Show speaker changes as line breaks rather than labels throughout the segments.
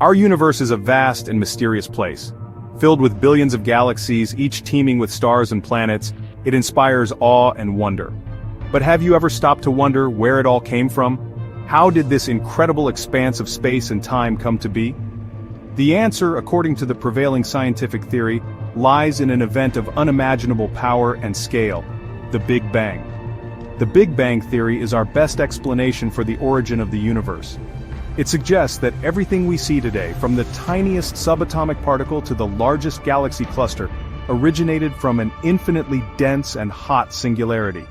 Our universe is a vast and mysterious place. Filled with billions of galaxies, each teeming with stars and planets, it inspires awe and wonder. But have you ever stopped to wonder where it all came from? How did this incredible expanse of space and time come to be? The answer, according to the prevailing scientific theory, lies in an event of unimaginable power and scale, the Big Bang. The Big Bang theory is our best explanation for the origin of the universe. It suggests that everything we see today, from the tiniest subatomic particle to the largest galaxy cluster, originated from an infinitely dense and hot singularity.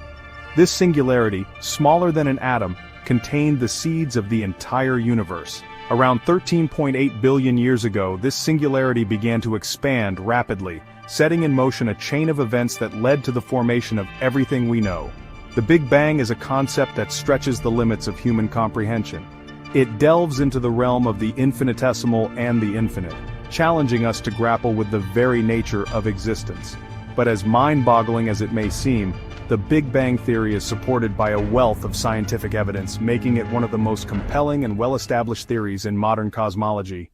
This singularity, smaller than an atom, contained the seeds of the entire universe. Around 13.8 billion years ago, this singularity began to expand rapidly, setting in motion a chain of events that led to the formation of everything we know. The Big Bang is a concept that stretches the limits of human comprehension. It delves into the realm of the infinitesimal and the infinite, challenging us to grapple with the very nature of existence. But as mind-boggling as it may seem, the Big Bang theory is supported by a wealth of scientific evidence, making it one of the most compelling and well-established theories in modern cosmology.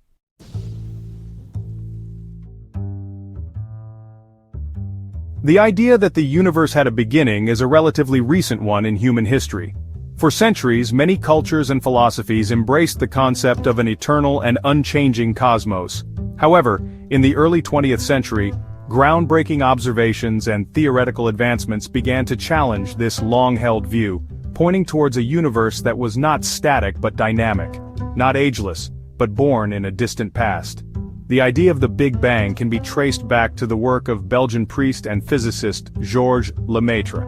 The idea that the universe had a beginning is a relatively recent one in human history. For centuries, many cultures and philosophies embraced the concept of an eternal and unchanging cosmos. However, in the early 20th century, groundbreaking observations and theoretical advancements began to challenge this long-held view, pointing towards a universe that was not static but dynamic, not ageless, but born in a distant past. The idea of the Big Bang can be traced back to the work of Belgian priest and physicist Georges Lemaitre.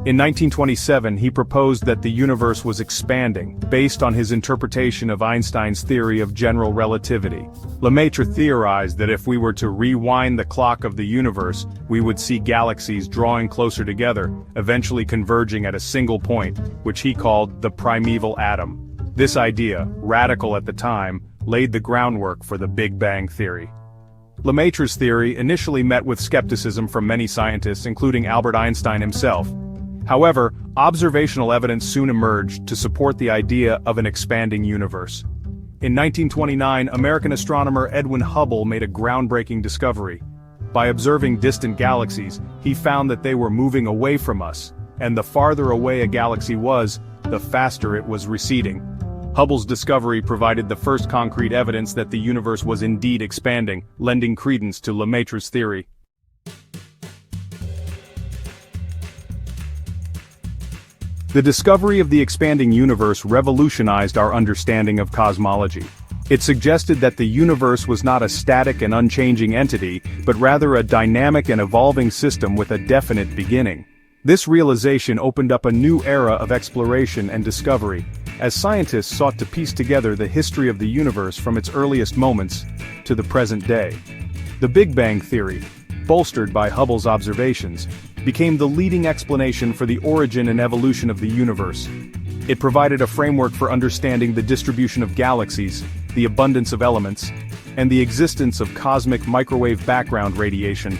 In 1927, he proposed that the universe was expanding, based on his interpretation of Einstein's theory of general relativity. Lemaitre theorized that if we were to rewind the clock of the universe, we would see galaxies drawing closer together, eventually converging at a single point, which he called the primeval atom. This idea, radical at the time, laid the groundwork for the Big Bang theory. Lemaitre's theory initially met with skepticism from many scientists, including Albert Einstein himself. However, observational evidence soon emerged to support the idea of an expanding universe. In 1929, American astronomer Edwin Hubble made a groundbreaking discovery. By observing distant galaxies, he found that they were moving away from us, and the farther away a galaxy was, the faster it was receding. Hubble's discovery provided the first concrete evidence that the universe was indeed expanding, lending credence to Lemaitre's theory. The discovery of the expanding universe revolutionized our understanding of cosmology. It suggested that the universe was not a static and unchanging entity, but rather a dynamic and evolving system with a definite beginning. This realization opened up a new era of exploration and discovery, as scientists sought to piece together the history of the universe from its earliest moments to the present day. The Big Bang theory, bolstered by Hubble's observations, became the leading explanation for the origin and evolution of the universe. It provided a framework for understanding the distribution of galaxies, the abundance of elements, and the existence of cosmic microwave background radiation,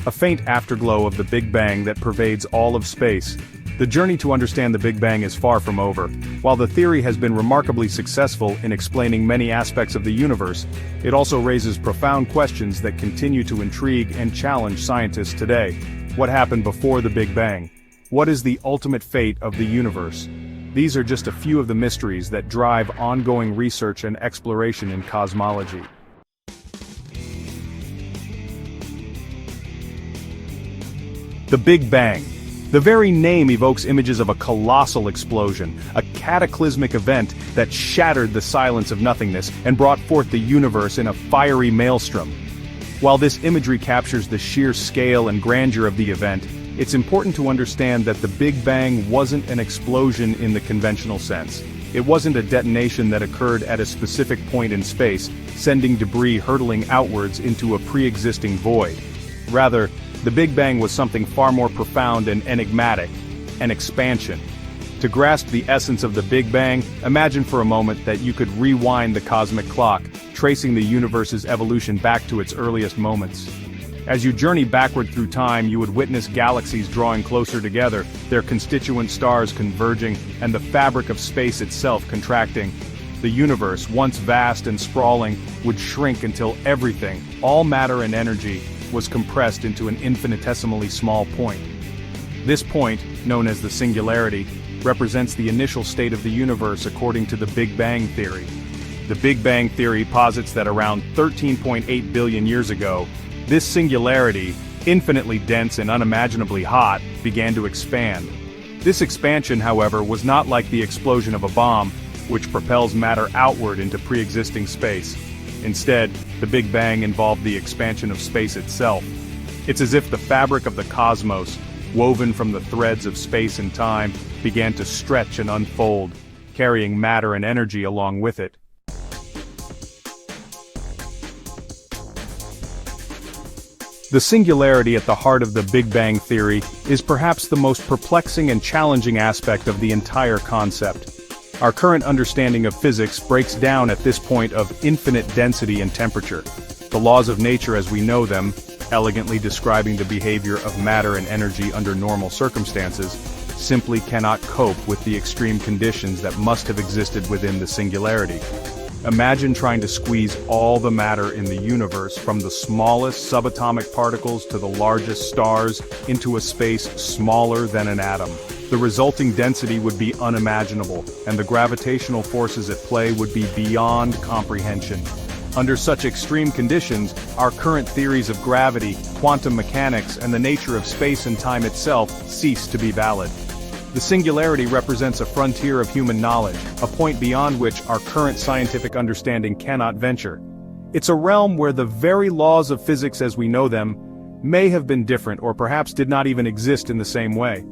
a faint afterglow of the Big Bang that pervades all of space. The journey to understand the Big Bang is far from over. While the theory has been remarkably successful in explaining many aspects of the universe, it also raises profound questions that continue to intrigue and challenge scientists today. What happened before the Big Bang? What is the ultimate fate of the universe? These are just a few of the mysteries that drive ongoing research and exploration in cosmology. The Big Bang. The very name evokes images of a colossal explosion, a cataclysmic event that shattered the silence of nothingness and brought forth the universe in a fiery maelstrom. While this imagery captures the sheer scale and grandeur of the event, it's important to understand that the Big Bang wasn't an explosion in the conventional sense. It wasn't a detonation that occurred at a specific point in space, sending debris hurtling outwards into a pre-existing void. Rather, the Big Bang was something far more profound and enigmatic, an expansion. To grasp the essence of the Big Bang, imagine for a moment that you could rewind the cosmic clock, tracing the universe's evolution back to its earliest moments. As you journey backward through time, you would witness galaxies drawing closer together, their constituent stars converging, and the fabric of space itself contracting. The universe, once vast and sprawling, would shrink until everything, all matter and energy, was compressed into an infinitesimally small point. This point, known as the singularity, represents the initial state of the universe according to the Big Bang theory. The Big Bang theory posits that around 13.8 billion years ago, this singularity, infinitely dense and unimaginably hot, began to expand. This expansion, however, was not like the explosion of a bomb, which propels matter outward into pre-existing space. Instead, the Big Bang involved the expansion of space itself. It's as if the fabric of the cosmos, woven from the threads of space and time, began to stretch and unfold, carrying matter and energy along with it. The singularity at the heart of the Big Bang theory is perhaps the most perplexing and challenging aspect of the entire concept. Our current understanding of physics breaks down at this point of infinite density and temperature. The laws of nature as we know them, elegantly describing the behavior of matter and energy under normal circumstances, simply cannot cope with the extreme conditions that must have existed within the singularity. Imagine trying to squeeze all the matter in the universe, from the smallest subatomic particles to the largest stars, into a space smaller than an atom. The resulting density would be unimaginable, and the gravitational forces at play would be beyond comprehension. Under such extreme conditions, our current theories of gravity, quantum mechanics, and the nature of space and time itself cease to be valid. The singularity represents a frontier of human knowledge, a point beyond which our current scientific understanding cannot venture. It's a realm where the very laws of physics as we know them may have been different or perhaps did not even exist in the same way.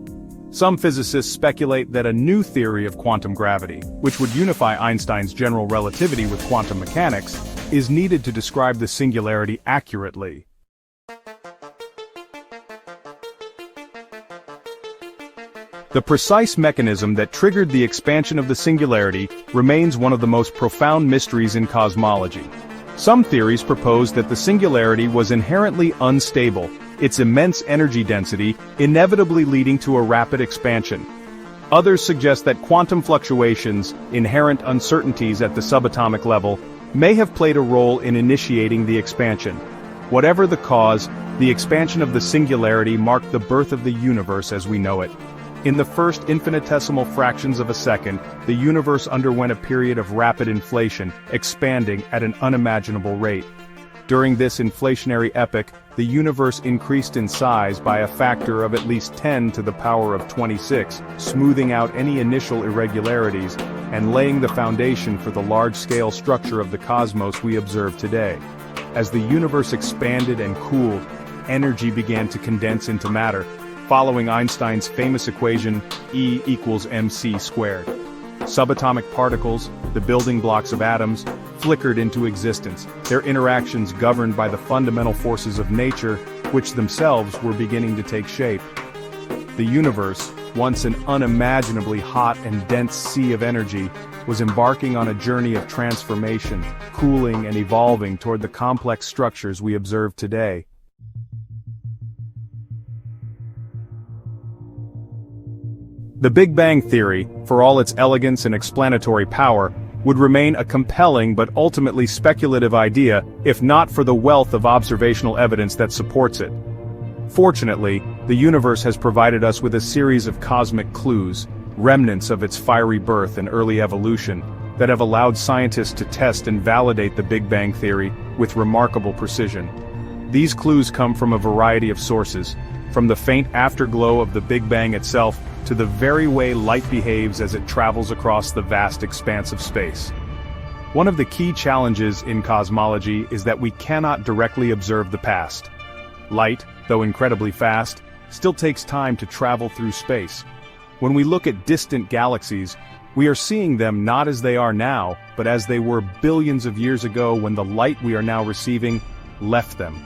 Some physicists speculate that a new theory of quantum gravity, which would unify Einstein's general relativity with quantum mechanics, is needed to describe the singularity accurately. The precise mechanism that triggered the expansion of the singularity remains one of the most profound mysteries in cosmology. Some theories propose that the singularity was inherently unstable, its immense energy density inevitably leading to a rapid expansion. Others suggest that quantum fluctuations, inherent uncertainties at the subatomic level, may have played a role in initiating the expansion. Whatever the cause, the expansion of the singularity marked the birth of the universe as we know it. In the first infinitesimal fractions of a second, the universe underwent a period of rapid inflation, expanding at an unimaginable rate. During this inflationary epoch, the universe increased in size by a factor of at least 10 to the power of 26, smoothing out any initial irregularities and laying the foundation for the large-scale structure of the cosmos we observe today. As the universe expanded and cooled, energy began to condense into matter, following Einstein's famous equation E equals mc squared. Subatomic particles, the building blocks of atoms, flickered into existence, their interactions governed by the fundamental forces of nature, which themselves were beginning to take shape. The universe, once an unimaginably hot and dense sea of energy, was embarking on a journey of transformation, cooling and evolving toward the complex structures we observe today. The Big Bang theory, for all its elegance and explanatory power, would remain a compelling but ultimately speculative idea if not for the wealth of observational evidence that supports it. Fortunately, the universe has provided us with a series of cosmic clues, remnants of its fiery birth and early evolution, that have allowed scientists to test and validate the Big Bang theory with remarkable precision. These clues come from a variety of sources, from the faint afterglow of the Big Bang itself to the very way light behaves as it travels across the vast expanse of space. One of the key challenges in cosmology is that we cannot directly observe the past. Light, though incredibly fast, still takes time to travel through space. When we look at distant galaxies, we are seeing them not as they are now, but as they were billions of years ago when the light we are now receiving left them.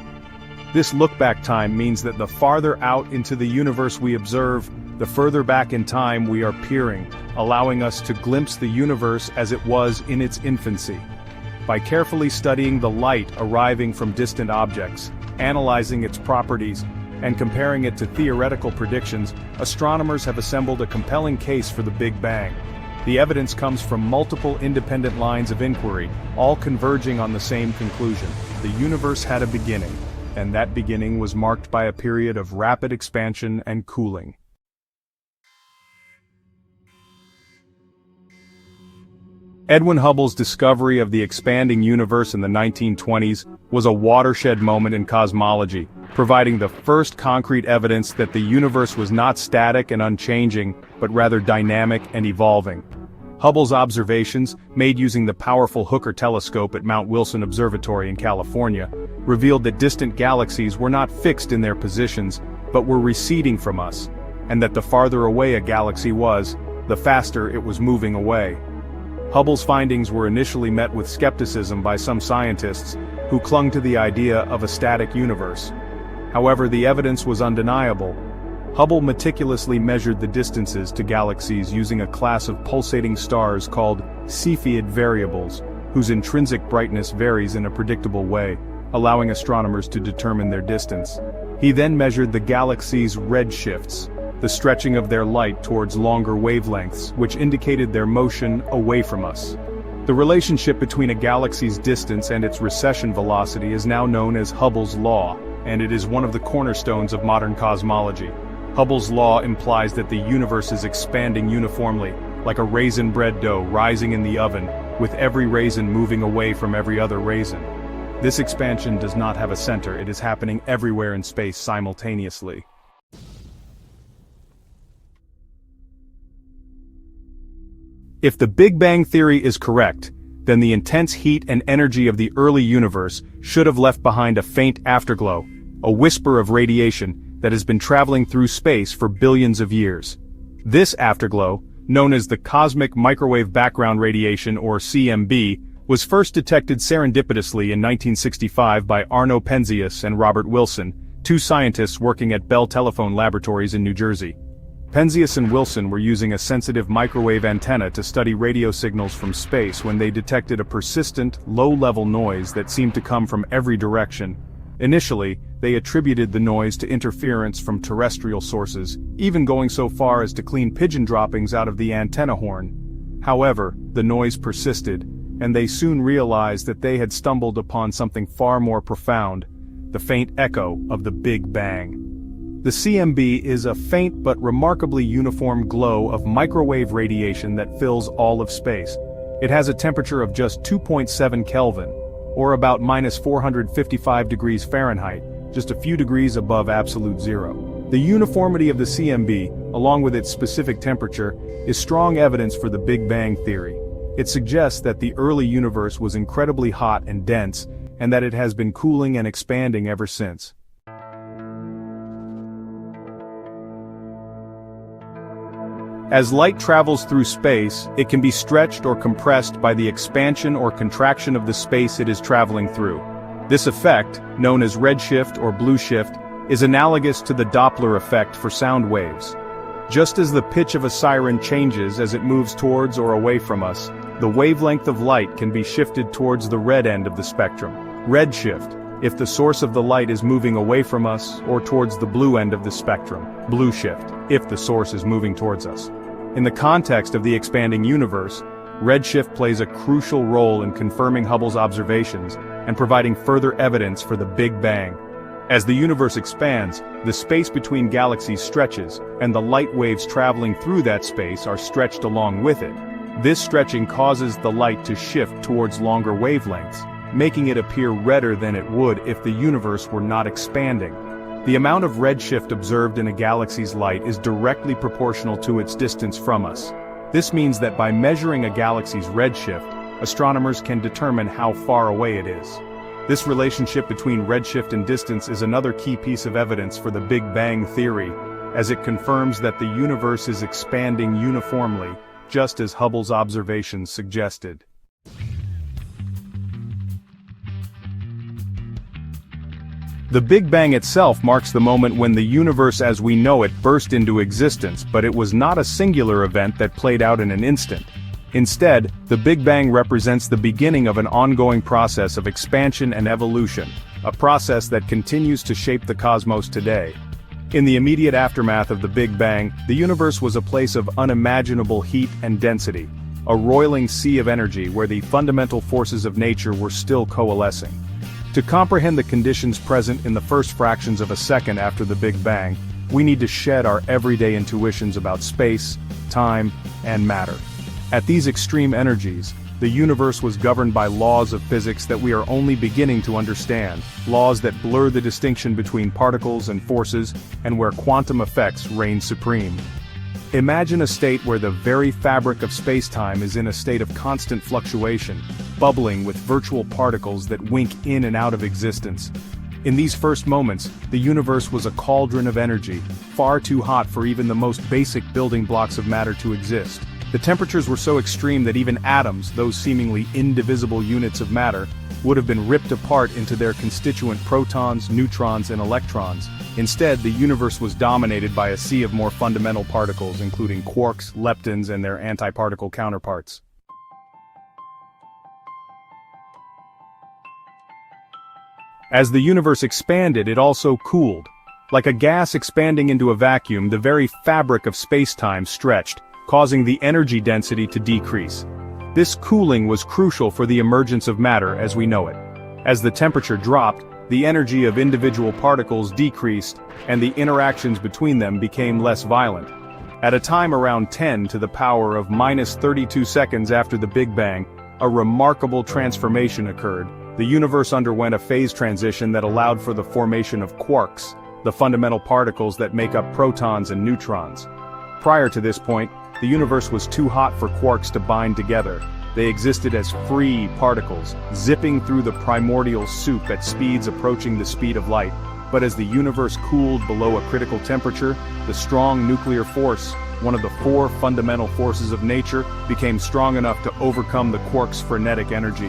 This look-back time means that the farther out into the universe we observe, the further back in time we are peering, allowing us to glimpse the universe as it was in its infancy. By carefully studying the light arriving from distant objects, Analyzing its properties and comparing it to theoretical predictions, astronomers have assembled a compelling case for the Big Bang. The evidence comes from multiple independent lines of inquiry, all converging on the same conclusion: the universe had a beginning, and that beginning was marked by a period of rapid expansion and cooling. Edwin Hubble's discovery of the expanding universe in the 1920s was a watershed moment in cosmology, providing the first concrete evidence that the universe was not static and unchanging, but rather dynamic and evolving. Hubble's observations, made using the powerful Hooker telescope at Mount Wilson Observatory in California, revealed that distant galaxies were not fixed in their positions, but were receding from us, and that the farther away a galaxy was, the faster it was moving away. Hubble's findings were initially met with skepticism by some scientists, who clung to the idea of a static universe. However, the evidence was undeniable. Hubble meticulously measured the distances to galaxies using a class of pulsating stars called Cepheid variables, whose intrinsic brightness varies in a predictable way, allowing astronomers to determine their distance. He then measured the galaxies' redshifts, the stretching of their light towards longer wavelengths, which indicated their motion away from us. The relationship between a galaxy's distance and its recession velocity is now known as Hubble's law, and it is one of the cornerstones of modern cosmology. Hubble's law implies that the universe is expanding uniformly, like a raisin bread dough rising in the oven, with every raisin moving away from every other raisin. This expansion does not have a center, it is happening everywhere in space simultaneously. If the Big Bang theory is correct, then the intense heat and energy of the early universe should have left behind a faint afterglow, a whisper of radiation that has been traveling through space for billions of years. This afterglow, known as the cosmic microwave background radiation or CMB, was first detected serendipitously in 1965 by Arno Penzias and Robert Wilson, two scientists working at Bell Telephone Laboratories in New Jersey. Penzias and Wilson were using a sensitive microwave antenna to study radio signals from space when they detected a persistent, low-level noise that seemed to come from every direction. Initially, they attributed the noise to interference from terrestrial sources, even going so far as to clean pigeon droppings out of the antenna horn. However, the noise persisted, and they soon realized that they had stumbled upon something far more profound: the faint echo of the Big Bang. The CMB is a faint but remarkably uniform glow of microwave radiation that fills all of space. It has a temperature of just 2.7 Kelvin, or about -455 degrees Fahrenheit, just a few degrees above absolute zero. The uniformity of the CMB, along with its specific temperature, is strong evidence for the Big Bang theory. It suggests that the early universe was incredibly hot and dense, and that it has been cooling and expanding ever since. As light travels through space, it can be stretched or compressed by the expansion or contraction of the space it is traveling through. This effect, known as redshift or blue shift, is analogous to the Doppler effect for sound waves. Just as the pitch of a siren changes as it moves towards or away from us, the wavelength of light can be shifted towards the red end of the spectrum. Redshift, if the source of the light is moving away from us, or towards the blue end of the spectrum. Blue shift, if the source is moving towards us. In the context of the expanding universe, redshift plays a crucial role in confirming Hubble's observations and providing further evidence for the Big Bang. As the universe expands, the space between galaxies stretches, and the light waves traveling through that space are stretched along with it. This stretching causes the light to shift towards longer wavelengths, making it appear redder than it would if the universe were not expanding. The amount of redshift observed in a galaxy's light is directly proportional to its distance from us. This means that by measuring a galaxy's redshift, astronomers can determine how far away it is. This relationship between redshift and distance is another key piece of evidence for the Big Bang theory, as it confirms that the universe is expanding uniformly, just as Hubble's observations suggested. The Big Bang itself marks the moment when the universe as we know it burst into existence, but it was not a singular event that played out in an instant. Instead, the Big Bang represents the beginning of an ongoing process of expansion and evolution. a process that continues to shape the cosmos today. In the immediate aftermath of the Big Bang, the universe was a place of unimaginable heat and density, a roiling sea of energy where the fundamental forces of nature were still coalescing. To comprehend the conditions present in the first fractions of a second after the Big Bang, we need to shed our everyday intuitions about space, time, and matter. At these extreme energies, the universe was governed by laws of physics that we are only beginning to understand, laws that blur the distinction between particles and forces, and where quantum effects reign supreme. Imagine a state where the very fabric of space-time is in a state of constant fluctuation, bubbling with virtual particles that wink in and out of existence. In these first moments, the universe was a cauldron of energy, far too hot for even the most basic building blocks of matter to exist. The temperatures were so extreme that even atoms, those seemingly indivisible units of matter, would have been ripped apart into their constituent protons, neutrons, and electrons. Instead, the universe was dominated by a sea of more fundamental particles, including quarks, leptons, and their antiparticle counterparts. As the universe expanded, it also cooled. Like a gas expanding into a vacuum, the very fabric of space-time stretched, causing the energy density to decrease. This cooling was crucial for the emergence of matter as we know it. As the temperature dropped, the energy of individual particles decreased, and the interactions between them became less violent. At a time around 10 to the power of minus 32 seconds after the Big Bang, a remarkable transformation occurred. The universe underwent a phase transition that allowed for the formation of quarks, the fundamental particles that make up protons and neutrons. Prior to this point, the universe was too hot for quarks to bind together. They existed as free particles, zipping through the primordial soup at speeds approaching the speed of light. But as the universe cooled below a critical temperature, the strong nuclear force, one of the four fundamental forces of nature, became strong enough to overcome the quarks' frenetic energy.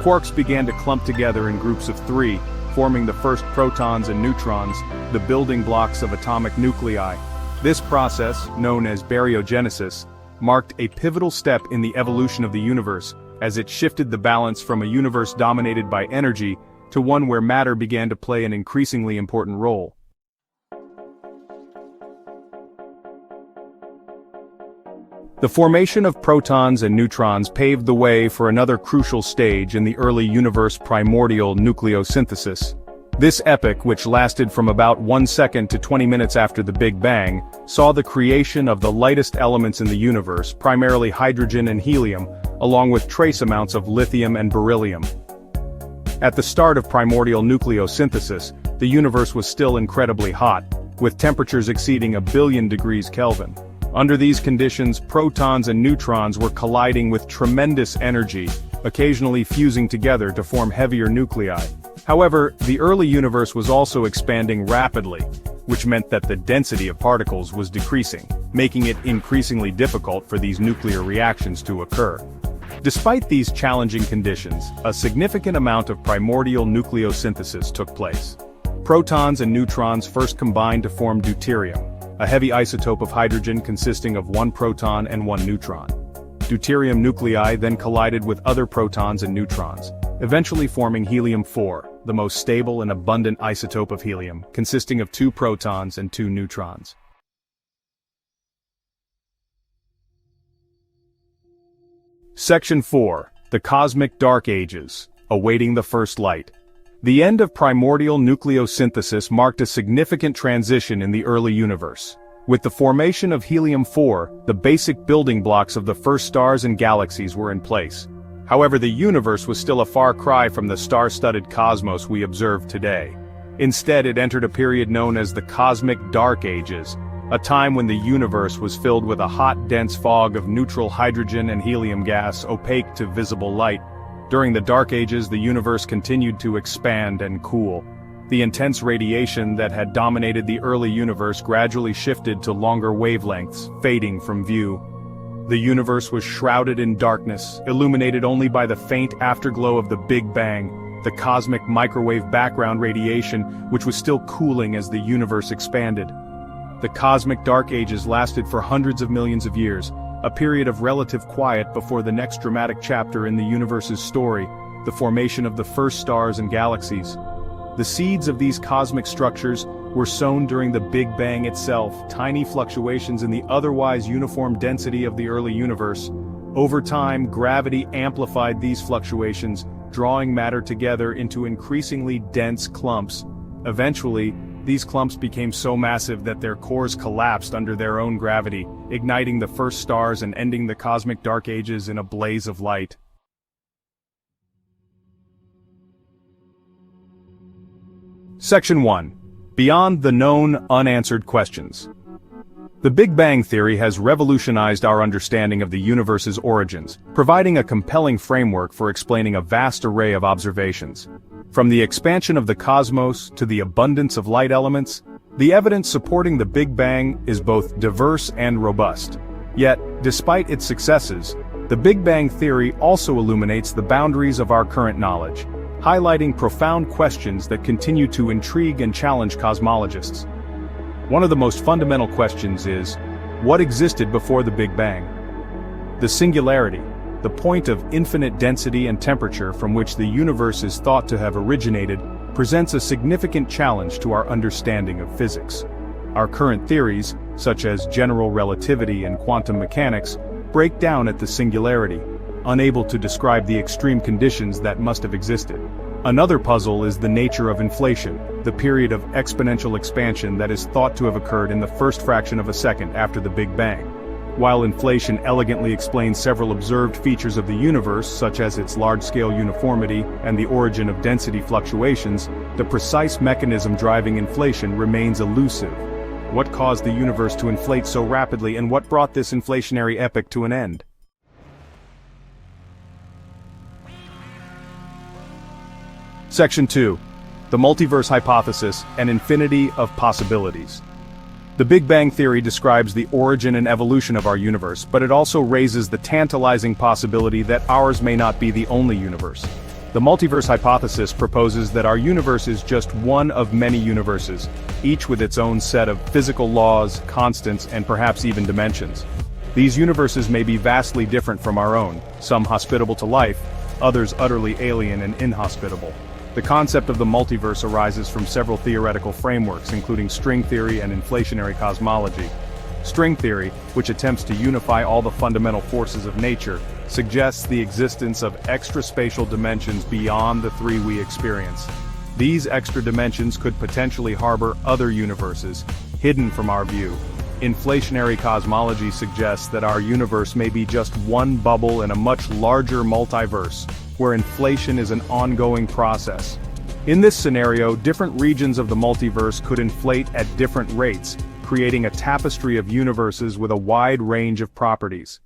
Quarks began to clump together in groups of three, forming the first protons and neutrons, the building blocks of atomic nuclei. This process, known as baryogenesis, marked a pivotal step in the evolution of the universe, as it shifted the balance from a universe dominated by energy to one where matter began to play an increasingly important role. The formation of protons and neutrons paved the way for another crucial stage in the early universe: primordial nucleosynthesis. This epoch, which lasted from about 1 second to 20 minutes after the Big Bang, saw the creation of the lightest elements in the universe, primarily hydrogen and helium, along with trace amounts of lithium and beryllium. At the start of primordial nucleosynthesis, the universe was still incredibly hot, with temperatures exceeding 1 billion degrees Kelvin. Under these conditions, protons and neutrons were colliding with tremendous energy, occasionally fusing together to form heavier nuclei. However, the early universe was also expanding rapidly, which meant that the density of particles was decreasing, making it increasingly difficult for these nuclear reactions to occur. Despite these challenging conditions, a significant amount of primordial nucleosynthesis took place. Protons and neutrons first combined to form deuterium, a heavy isotope of hydrogen consisting of 1 proton and 1 neutron. Deuterium nuclei then collided with other protons and neutrons, eventually forming helium-4, the most stable and abundant isotope of helium, consisting of 2 protons and 2 neutrons. Section 4. The Cosmic Dark Ages, Awaiting the First Light. The end of primordial nucleosynthesis marked a significant transition in the early universe. With the formation of helium-4, the basic building blocks of the first stars and galaxies were in place. However, the universe was still a far cry from the star-studded cosmos we observe today. Instead, it entered a period known as the Cosmic Dark Ages, a time when the universe was filled with a hot, dense fog of neutral hydrogen and helium gas opaque to visible light. During the Dark Ages, the universe continued to expand and cool. The intense radiation that had dominated the early universe gradually shifted to longer wavelengths, fading from view. The universe was shrouded in darkness, illuminated only by the faint afterglow of the Big Bang, the cosmic microwave background radiation, which was still cooling as the universe expanded. The Cosmic Dark Ages lasted for hundreds of millions of years, a period of relative quiet before the next dramatic chapter in the universe's story, the formation of the first stars and galaxies. The seeds of these cosmic structures were sown during the Big Bang itself, tiny fluctuations in the otherwise uniform density of the early universe. Over time, gravity amplified these fluctuations, drawing matter together into increasingly dense clumps. Eventually, these clumps became so massive that their cores collapsed under their own gravity, igniting the first stars and ending the cosmic dark ages in a blaze of light. Section 1. Beyond the known, unanswered questions. The Big Bang Theory has revolutionized our understanding of the universe's origins, providing a compelling framework for explaining a vast array of observations. From the expansion of the cosmos to the abundance of light elements, the evidence supporting the Big Bang is both diverse and robust. Yet, despite its successes, the Big Bang Theory also illuminates the boundaries of our current knowledge, highlighting profound questions that continue to intrigue and challenge cosmologists. One of the most fundamental questions is, what existed before the Big Bang? The singularity, the point of infinite density and temperature from which the universe is thought to have originated, presents a significant challenge to our understanding of physics. Our current theories, such as general relativity and quantum mechanics, break down at the singularity, unable to describe the extreme conditions that must have existed. Another puzzle is the nature of inflation, the period of exponential expansion that is thought to have occurred in the first fraction of a second after the Big Bang. While inflation elegantly explains several observed features of the universe, such as its large-scale uniformity and the origin of density fluctuations, the precise mechanism driving inflation remains elusive. What caused the universe to inflate so rapidly, and what brought this inflationary epoch to an end? Section 2. The Multiverse Hypothesis, an Infinity of Possibilities. The Big Bang Theory describes the origin and evolution of our universe, but it also raises the tantalizing possibility that ours may not be the only universe. The Multiverse Hypothesis proposes that our universe is just one of many universes, each with its own set of physical laws, constants, and perhaps even dimensions. These universes may be vastly different from our own, some hospitable to life, others utterly alien and inhospitable. The concept of the multiverse arises from several theoretical frameworks, including string theory and inflationary cosmology. String theory, which attempts to unify all the fundamental forces of nature, suggests the existence of extra-spatial dimensions beyond the three we experience. These extra dimensions could potentially harbor other universes, hidden from our view. Inflationary cosmology suggests that our universe may be just one bubble in a much larger multiverse, where inflation is an ongoing process. In this scenario, different regions of the multiverse could inflate at different rates, creating a tapestry of universes with a wide range of properties.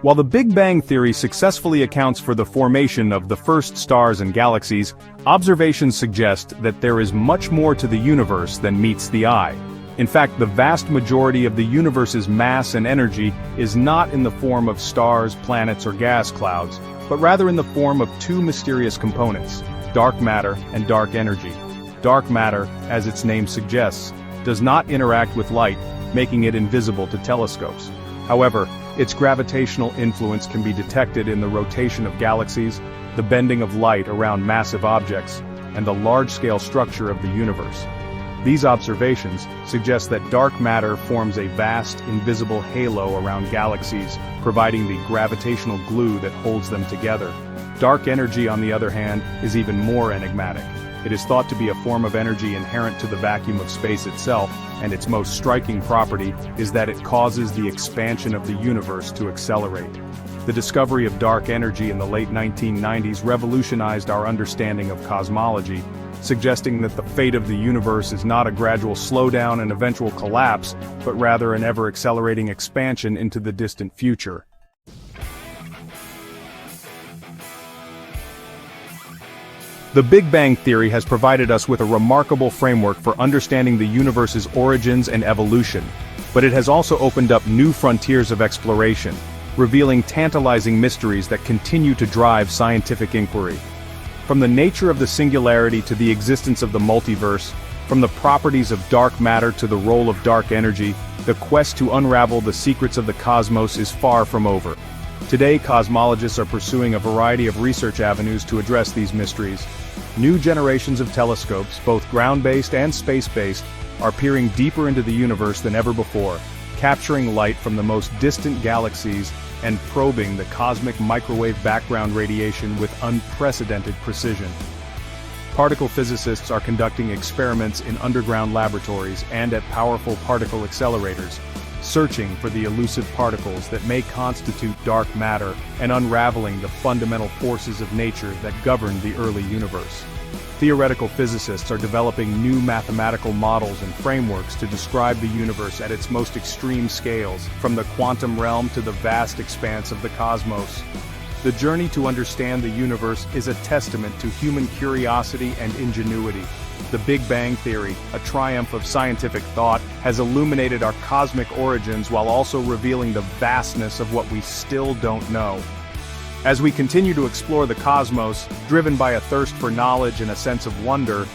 While the Big Bang Theory successfully accounts for the formation of the first stars and galaxies, observations suggest that there is much more to the universe than meets the eye. In fact, the vast majority of the universe's mass and energy is not in the form of stars, planets, or gas clouds, but rather in the form of two mysterious components: dark matter and dark energy. Dark matter, as its name suggests, does not interact with light, making it invisible to telescopes. However, its gravitational influence can be detected in the rotation of galaxies, the bending of light around massive objects, and the large-scale structure of the universe. These observations suggest that dark matter forms a vast, invisible halo around galaxies, providing the gravitational glue that holds them together. Dark energy, on the other hand, is even more enigmatic. It is thought to be a form of energy inherent to the vacuum of space itself, and its most striking property is that it causes the expansion of the universe to accelerate. The discovery of dark energy in the late 1990s revolutionized our understanding of cosmology, suggesting that the fate of the universe is not a gradual slowdown and eventual collapse, but rather an ever-accelerating expansion into the distant future. The Big Bang Theory has provided us with a remarkable framework for understanding the universe's origins and evolution, but it has also opened up new frontiers of exploration, revealing tantalizing mysteries that continue to drive scientific inquiry. From the nature of the singularity to the existence of the multiverse, from the properties of dark matter to the role of dark energy, the quest to unravel the secrets of the cosmos is far from over. Today, cosmologists are pursuing a variety of research avenues to address these mysteries. New generations of telescopes, both ground-based and space-based, are peering deeper into the universe than ever before, capturing light from the most distant galaxies and probing the cosmic microwave background radiation with unprecedented precision. Particle physicists are conducting experiments in underground laboratories and at powerful particle accelerators, searching for the elusive particles that may constitute dark matter and unraveling the fundamental forces of nature that govern the early universe. Theoretical physicists are developing new mathematical models and frameworks to describe the universe at its most extreme scales, from the quantum realm to the vast expanse of the cosmos. The journey to understand the universe is a testament to human curiosity and ingenuity. The Big Bang Theory, a triumph of scientific thought, has illuminated our cosmic origins while also revealing the vastness of what we still don't know. As we continue to explore the cosmos, driven by a thirst for knowledge and a sense of wonder,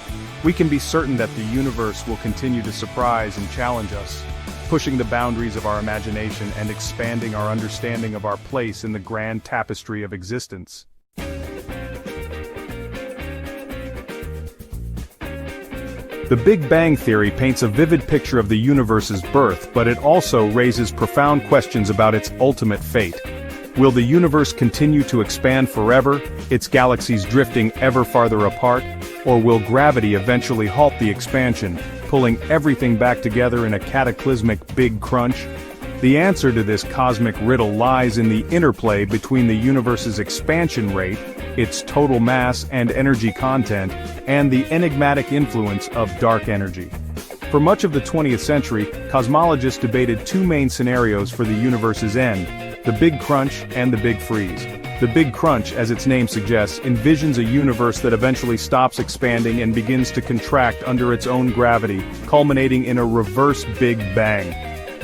we can be certain that the universe will continue to surprise and challenge us, pushing the boundaries of our imagination and expanding our understanding of our place in the grand tapestry of existence. The Big Bang Theory paints a vivid picture of the universe's birth, but it also raises profound questions about its ultimate fate. Will the universe continue to expand forever, its galaxies drifting ever farther apart, or will gravity eventually halt the expansion, pulling everything back together in a cataclysmic big crunch? The answer to this cosmic riddle lies in the interplay between the universe's expansion rate, its total mass and energy content, and the enigmatic influence of dark energy. For much of the 20th century, cosmologists debated two main scenarios for the universe's end: the Big Crunch and the Big Freeze. The Big Crunch, as its name suggests, envisions a universe that eventually stops expanding and begins to contract under its own gravity, culminating in a reverse Big Bang.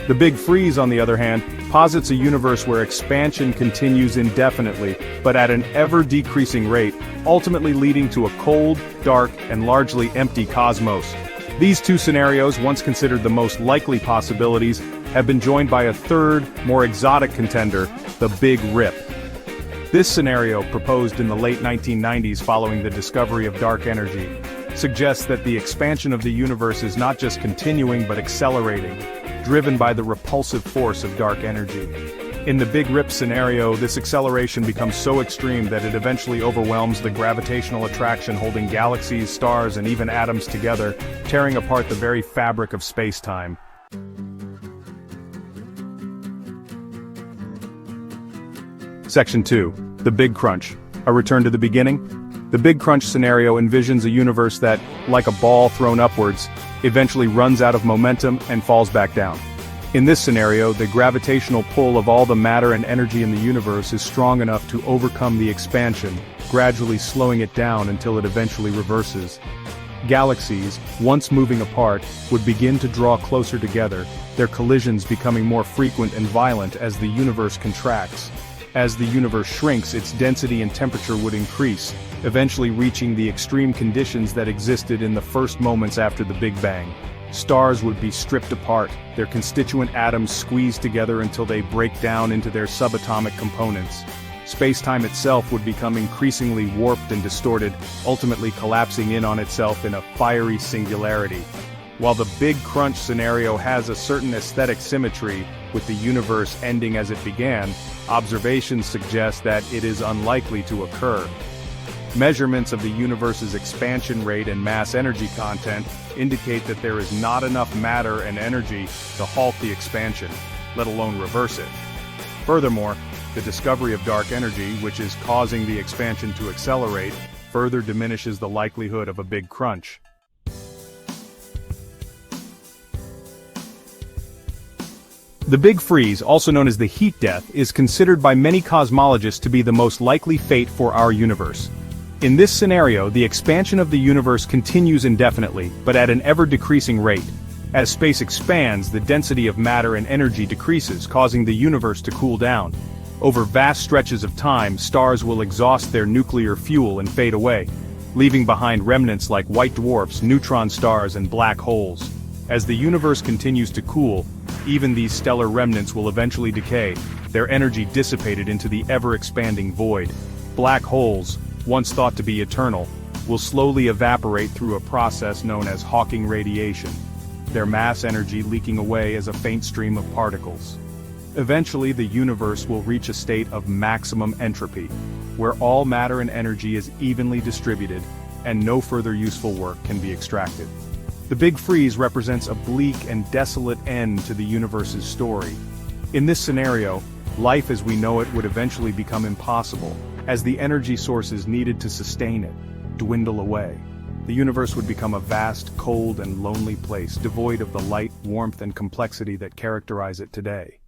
The Big Freeze, on the other hand, posits a universe where expansion continues indefinitely, but at an ever-decreasing rate, ultimately leading to a cold, dark, and largely empty cosmos. These two scenarios, once considered the most likely possibilities, have been joined by a third, more exotic contender, the Big Rip. This scenario, proposed in the late 1990s following the discovery of dark energy, suggests that the expansion of the universe is not just continuing but accelerating, driven by the repulsive force of dark energy. In the Big Rip scenario, this acceleration becomes so extreme that it eventually overwhelms the gravitational attraction holding galaxies, stars, and even atoms together, tearing apart the very fabric of space-time. Section 2. The Big Crunch. A return to the beginning? The Big Crunch scenario envisions a universe that, like a ball thrown upwards, eventually runs out of momentum and falls back down. In this scenario, the gravitational pull of all the matter and energy in the universe is strong enough to overcome the expansion, gradually slowing it down until it eventually reverses. Galaxies, once moving apart, would begin to draw closer together, their collisions becoming more frequent and violent as the universe contracts. As the universe shrinks, its density and temperature would increase, eventually reaching the extreme conditions that existed in the first moments after the Big Bang. Stars would be stripped apart, their constituent atoms squeezed together until they break down into their subatomic components. Space-time itself would become increasingly warped and distorted, ultimately collapsing in on itself in a fiery singularity. While the Big Crunch scenario has a certain aesthetic symmetry, with the universe ending as it began, observations suggest that it is unlikely to occur. Measurements of the universe's expansion rate and mass energy content indicate that there is not enough matter and energy to halt the expansion, let alone reverse it. Furthermore, the discovery of dark energy, which is causing the expansion to accelerate, further diminishes the likelihood of a Big Crunch. The Big Freeze, also known as the heat death, is considered by many cosmologists to be the most likely fate for our universe. In this scenario, the expansion of the universe continues indefinitely, but at an ever-decreasing rate. As space expands, the density of matter and energy decreases, causing the universe to cool down. Over vast stretches of time, stars will exhaust their nuclear fuel and fade away, leaving behind remnants like white dwarfs, neutron stars, and black holes. As the universe continues to cool, even these stellar remnants will eventually decay, their energy dissipated into the ever-expanding void. Black holes, once thought to be eternal, will slowly evaporate through a process known as Hawking radiation, their mass energy leaking away as a faint stream of particles. Eventually, the universe will reach a state of maximum entropy, where all matter and energy is evenly distributed, and no further useful work can be extracted. The Big Freeze represents a bleak and desolate end to the universe's story. In this scenario, life as we know it would eventually become impossible, as the energy sources needed to sustain it dwindle away. The universe would become a vast, cold, and lonely place, devoid of the light, warmth, and complexity that characterize it today.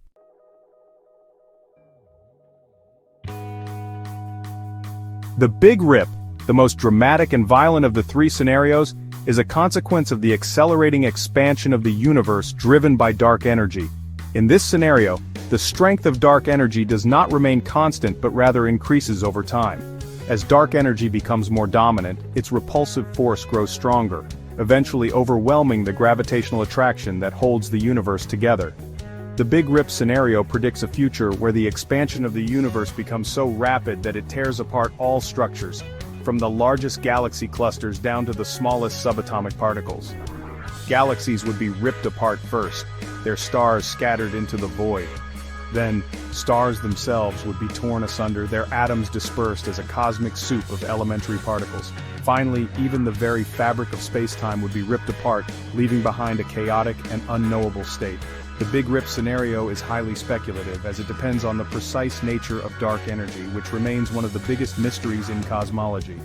The Big Rip, the most dramatic and violent of the three scenarios, is a consequence of the accelerating expansion of the universe driven by dark energy. In this scenario, the strength of dark energy does not remain constant but rather increases over time. As dark energy becomes more dominant, its repulsive force grows stronger, eventually overwhelming the gravitational attraction that holds the universe together. The Big Rip scenario predicts a future where the expansion of the universe becomes so rapid that it tears apart all structures, from the largest galaxy clusters down to the smallest subatomic particles. Galaxies would be ripped apart first, their stars scattered into the void. Then, stars themselves would be torn asunder, their atoms dispersed as a cosmic soup of elementary particles. Finally, even the very fabric of space-time would be ripped apart, leaving behind a chaotic and unknowable state. The Big Rip scenario is highly speculative, as it depends on the precise nature of dark energy, which remains one of the biggest mysteries in cosmology.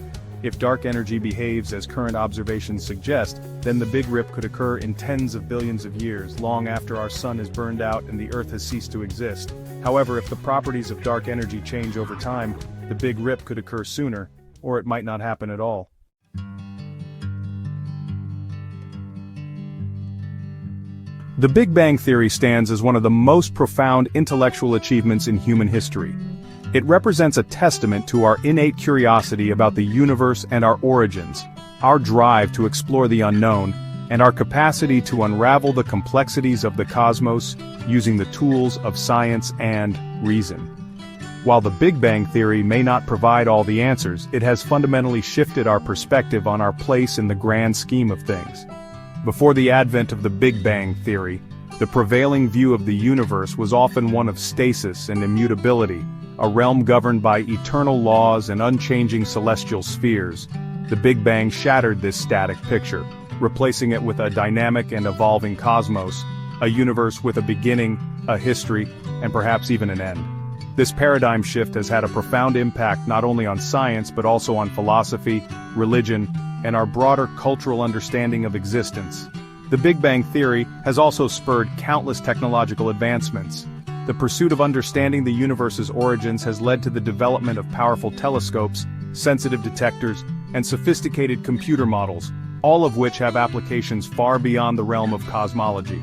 If dark energy behaves as current observations suggest, then the Big Rip could occur in tens of billions of years, long after our sun is burned out and the Earth has ceased to exist. However, if the properties of dark energy change over time, the Big Rip could occur sooner, or it might not happen at all. The Big Bang Theory stands as one of the most profound intellectual achievements in human history. It represents a testament to our innate curiosity about the universe and our origins, our drive to explore the unknown, and our capacity to unravel the complexities of the cosmos using the tools of science and reason. While the Big Bang Theory may not provide all the answers, it has fundamentally shifted our perspective on our place in the grand scheme of things. Before the advent of the Big Bang Theory, the prevailing view of the universe was often one of stasis and immutability, a realm governed by eternal laws and unchanging celestial spheres. The Big Bang shattered this static picture, replacing it with a dynamic and evolving cosmos, a universe with a beginning, a history, and perhaps even an end. This paradigm shift has had a profound impact not only on science but also on philosophy, religion, and our broader cultural understanding of existence. The Big Bang Theory has also spurred countless technological advancements. The pursuit of understanding the universe's origins has led to the development of powerful telescopes, sensitive detectors, and sophisticated computer models, all of which have applications far beyond the realm of cosmology.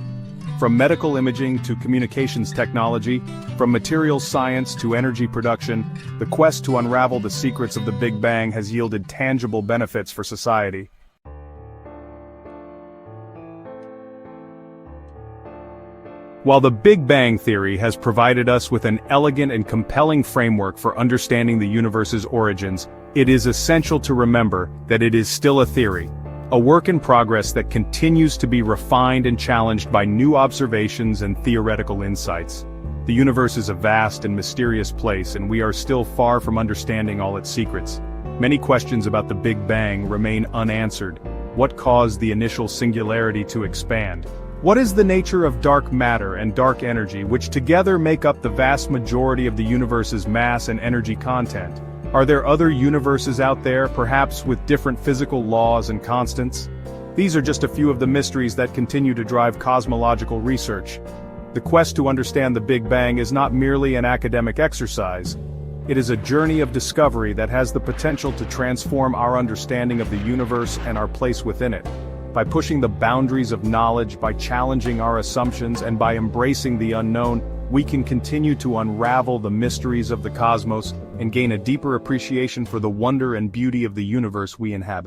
From medical imaging to communications technology, from materials science to energy production, the quest to unravel the secrets of the Big Bang has yielded tangible benefits for society. While the Big Bang Theory has provided us with an elegant and compelling framework for understanding the universe's origins, it is essential to remember that it is still a theory, a work in progress that continues to be refined and challenged by new observations and theoretical insights. The universe is a vast and mysterious place, and we are still far from understanding all its secrets. Many questions about the Big Bang remain unanswered. What caused the initial singularity to expand? What is the nature of dark matter and dark energy, which together make up the vast majority of the universe's mass and energy content? Are there other universes out there, perhaps with different physical laws and constants? These are just a few of the mysteries that continue to drive cosmological research. The quest to understand the Big Bang is not merely an academic exercise. It is a journey of discovery that has the potential to transform our understanding of the universe and our place within it. By pushing the boundaries of knowledge, by challenging our assumptions, and by embracing the unknown, we can continue to unravel the mysteries of the cosmos and gain a deeper appreciation for the wonder and beauty of the universe we inhabit.